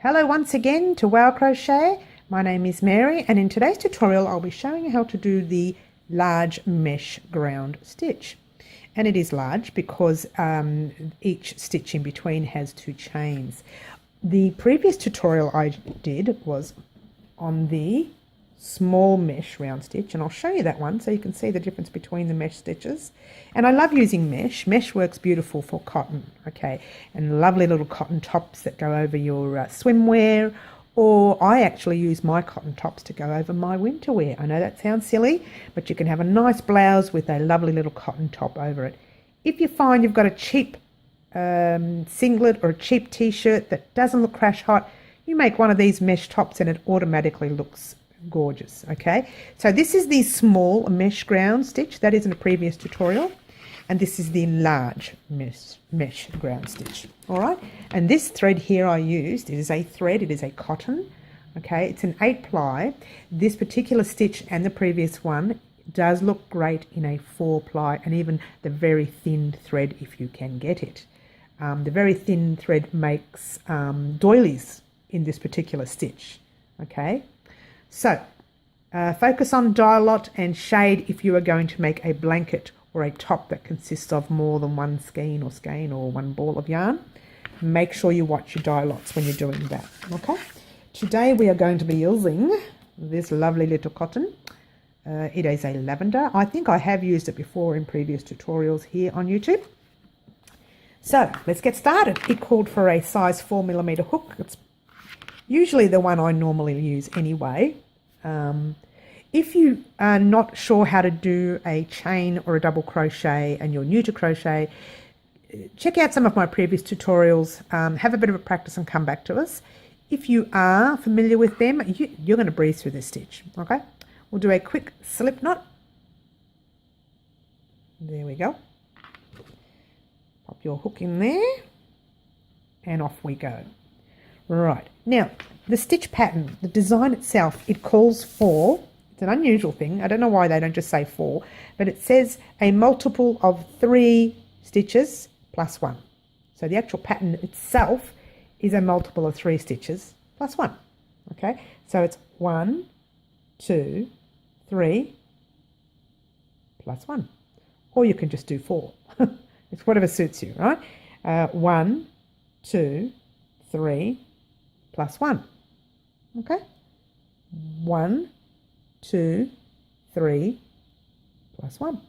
Hello once again to Wow Crochet. My name is Mary, and in today's tutorial I'll be showing you how to do the large mesh ground stitch. And it is large because each stitch in between has two chains. The previous tutorial I did was on the small mesh round stitch, and I'll show you that one so you can see the difference between the mesh stitches. And I love using mesh. Mesh works beautiful for cotton, okay, and lovely little cotton tops that go over your swimwear, or I actually use my cotton tops to go over my winter wear. I know that sounds silly, but you can have a nice blouse with a lovely little cotton top over it. If you find you've got a cheap singlet or a cheap t-shirt that doesn't look crash hot, you make one of these mesh tops and it automatically looks gorgeous. Okay, so this is the small mesh ground stitch that is in a previous tutorial, and this is the large mesh ground stitch. All right, and this thread here I used, it is a thread, it is a cotton. Okay, it's an 8 ply. This particular stitch and the previous one does look great in a 4 ply, and even the very thin thread if you can get it. The very thin thread makes doilies in this particular stitch. Okay, so focus on dye lot and shade if you are going to make a blanket or a top that consists of more than one skein or one ball of yarn. Make sure you watch your dye lots when you're doing that. Okay, today we are going to be using this lovely little cotton. It is a lavender. I think I have used it before in previous tutorials here on YouTube. So let's get started. It called for a size 4mm hook. It's usually the one I normally use anyway. If you are not sure how to do a chain or a double crochet and you're new to crochet, check out some of my previous tutorials, have a bit of a practice and come back to us. If you are familiar with them, you're going to breeze through this stitch. Okay, we'll do a quick slip knot. There we go. Pop your hook in there and off we go. Right, now the stitch pattern, the design itself, it calls for, it's an unusual thing, I don't know why they don't just say 4, but it says a multiple of 3 stitches plus 1. So the actual pattern itself is a multiple of 3 stitches plus 1. Okay, so it's 1, 2, 3 plus 1. Or you can just do 4. It's whatever suits you, right? 1, 2, 3 plus 1. Okay, 1, 2, 3 plus 1.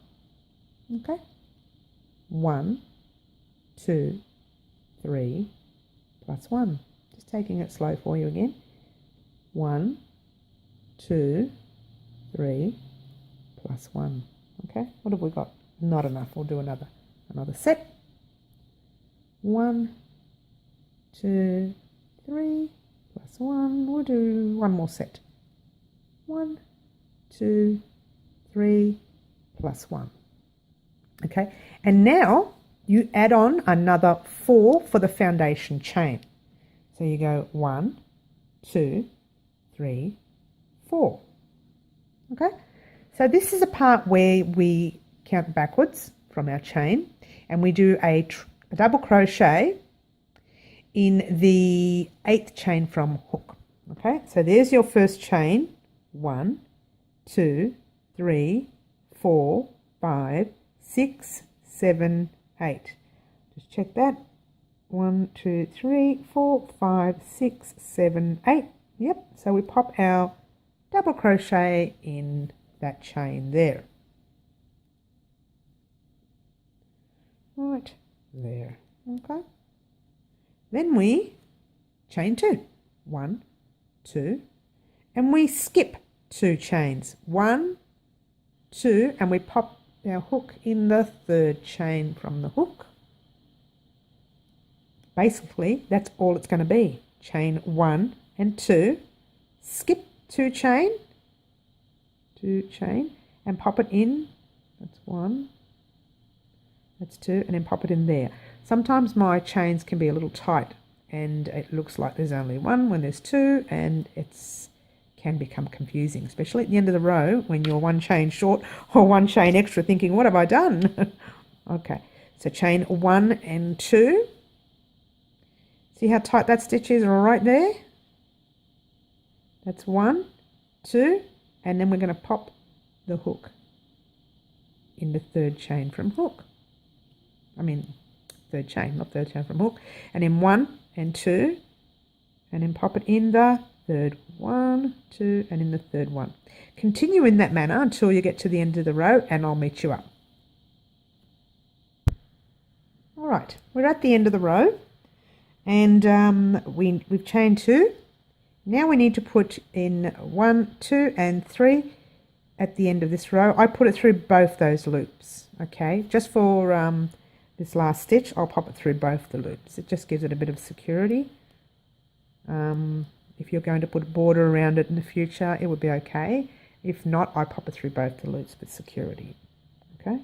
Okay, 1, 2, 3 plus 1. Just taking it slow for you again. 1, 2, 3 plus 1. Okay, what have we got? Not enough. We'll do another set. 1, 2, 3 plus 1. We'll do one more set. 1, 2, 3 plus 1. Okay, and now you add on another 4 for the foundation chain. So you go 1, 2, 3, 4. Okay, so this is a part where we count backwards from our chain and we do a double crochet in the 8th chain from hook. Okay, so there's your first chain. 1, 2, 3, 4, 5, 6, 7, 8. Just check that. 1, 2, 3, 4, 5, 6, 7, 8. Yep, so we pop our double crochet in that chain there. Right there. Okay. Then we chain 2. 1, 2, and we skip 2 chains. 1, 2, and we pop our hook in the 3rd chain from the hook. Basically, that's all it's going to be. Chain 1 and 2, skip 2 chain, 2 chain, and pop it in. That's 1, that's 2, and then pop it in there. Sometimes my chains can be a little tight and it looks like there's only 1 when there's 2, and it's can become confusing, especially at the end of the row when you're 1 chain short or 1 chain extra thinking, what have I done? Okay, so chain 1 and 2. See how tight that stitch is right there? That's 1, 2, and then we're going to pop the hook in the third chain from hook. Third chain, not third chain from hook. And then 1 and 2, and then pop it in the third 1, 2, and in the third 1. Continue in that manner until you get to the end of the row, and I'll meet you up. All right, we're at the end of the row, and we've chained 2. Now we need to put in 1, 2, and 3 at the end of this row. I put it through both those loops, okay? Just for this last stitch, I'll pop it through both the loops. It just gives it a bit of security. If you're going to put a border around it in the future, it would be okay. If not, I pop it through both the loops for security, okay?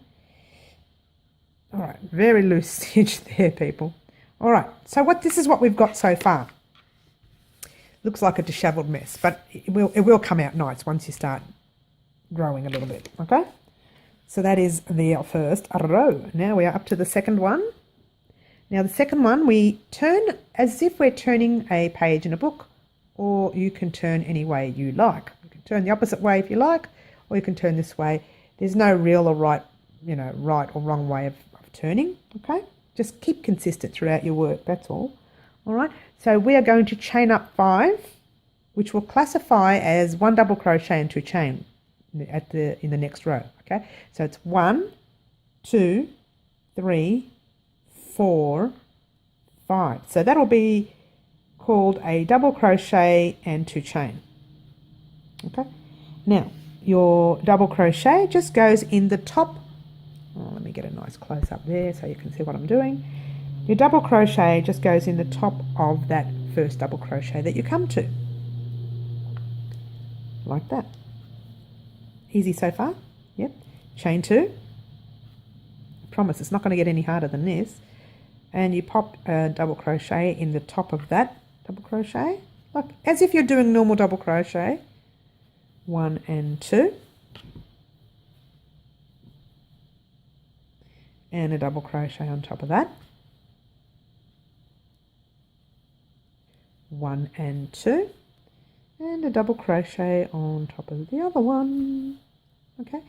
All right, very loose stitch there, people. All right, so this is what we've got so far. Looks like a disheveled mess, but it will come out nice once you start growing a little bit, okay? So that is the first row. Now we are up to the second one. Now the second one, we turn as if we're turning a page in a book, or you can turn any way you like. You can turn the opposite way if you like, or you can turn this way. There's no real or right, right or wrong way of turning, okay? Just keep consistent throughout your work, that's all. All right, so we are going to chain up 5, which will classify as 1 double crochet and 2 chain in the next row, okay? So it's 1, 2, 3, 4, 5. So that'll be called a double crochet and 2 chain, okay? Now, your double crochet just goes in the top. Let me get a nice close up there so you can see what I'm doing. Your double crochet just goes in the top of that first double crochet that you come to. Like that. Easy so far? Yep. Chain 2. I promise it's not going to get any harder than this. And you pop a double crochet in the top of that double crochet, like as if you're doing normal double crochet. 1 and 2. And a double crochet on top of that. 1 and 2, and a double crochet on top of the other one. Okay,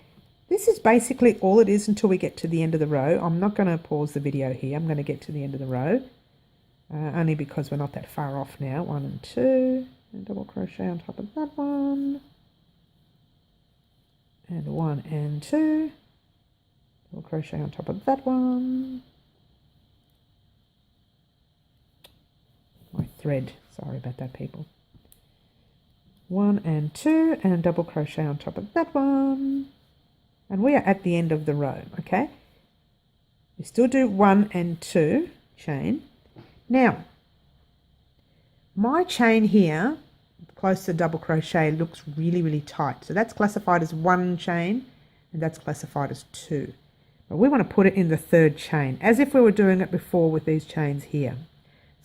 this is basically all it is until we get to the end of the row. I'm not going to pause the video here. I'm going to get to the end of the row, only because we're not that far off now. 1 and 2, and double crochet on top of that one, and 1 and 2, double crochet on top of that one. My thread. Sorry about that, people. 1 and 2, and double crochet on top of that one. And we are at the end of the row, okay? We still do 1 and 2 chain. Now, my chain here, close to double crochet, looks really, really tight. So that's classified as 1 chain, and that's classified as 2. But we want to put it in the third chain, as if we were doing it before with these chains here.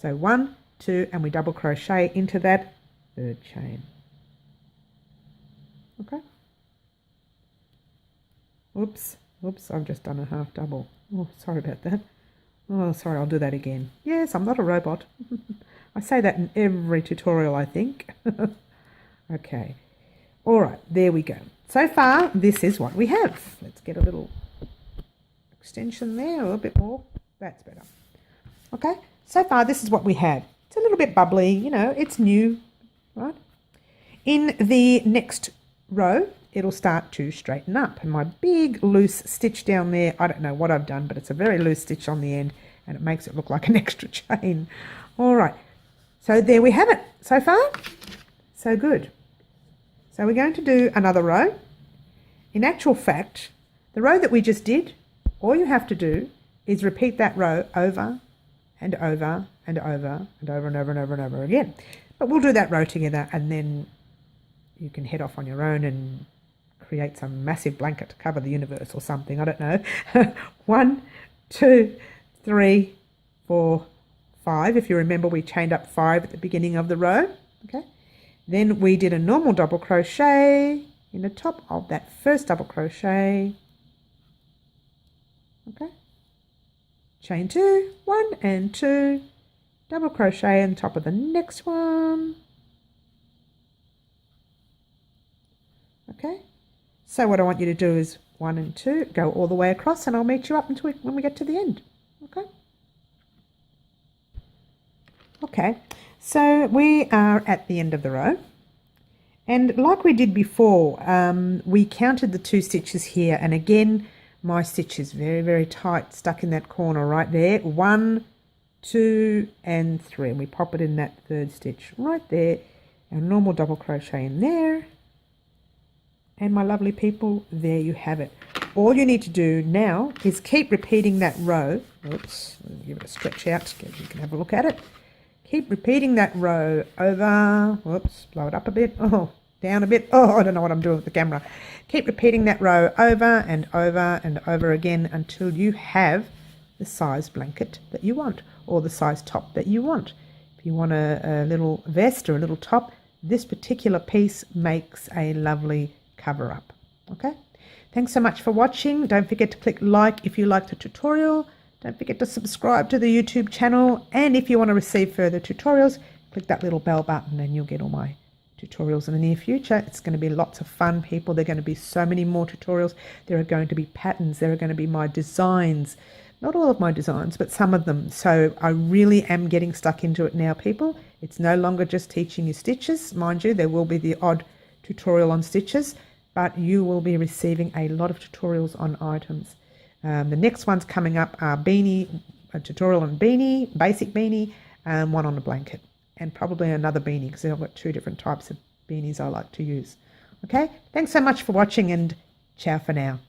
So 1, 2, and we double crochet into that third chain. Okay. Oops, I've just done a half double. Oh, sorry about that. Oh, sorry, I'll do that again. Yes, I'm not a robot. I say that in every tutorial, I think. Okay. All right, there we go. So far, this is what we have. Let's get a little extension there, a little bit more. That's better. Okay, so far, this is what we have. It's a little bit bubbly, it's new, right? In the next row, it'll start to straighten up. And my big loose stitch down there, I don't know what I've done, but it's a very loose stitch on the end, and it makes it look like an extra chain. All right, so there we have it. So far, so good. So we're going to do another row. In actual fact, the row that we just did, all you have to do is repeat that row over and over and over and over and over and over and over again. But we'll do that row together, and then you can head off on your own and create some massive blanket to cover the universe or something. I don't know. 1, 2, 3, 4, 5. If you remember, we chained up 5 at the beginning of the row. Okay. Then we did a normal double crochet in the top of that first double crochet. Okay. Chain 2, 1 and 2, double crochet on top of the next one, Okay, so what I want you to do is 1 and 2, go all the way across, and I'll meet you up until when we get to the end. Okay, so we are at the end of the row, and like we did before, we counted the 2 stitches here, and again my stitch is very, very tight, stuck in that corner right there. 1, 2 and 3, and we pop it in that 3rd stitch right there, our normal double crochet in there, and my lovely people, there you have it. All you need to do now is keep repeating that row. Oops, give it a stretch out so you can have a look at it. Keep repeating that row over, whoops, blow it up a bit, oh, down a bit, oh, I don't know what I'm doing with the camera. Keep repeating that row over and over and over again until you have the size blanket that you want, or the size top that you want. If you want a little vest or a little top, this particular piece makes a lovely cover up. Okay, thanks so much for watching. Don't forget to click like if you liked the tutorial. Don't forget to subscribe to the YouTube channel, and if you want to receive further tutorials, click that little bell button and you'll get all my tutorials in the near future. It's going to be lots of fun, people. There are going to be so many more tutorials. There are going to be patterns. There are going to be my designs. Not all of my designs, but some of them. So I really am getting stuck into it now, people. It's no longer just teaching you stitches. Mind you, there will be the odd tutorial on stitches, but you will be receiving a lot of tutorials on items. The next ones coming up are a tutorial on beanie, basic beanie, and one on a blanket, and probably another beanie because I've got 2 different types of beanies I like to use. Okay, thanks so much for watching, and ciao for now.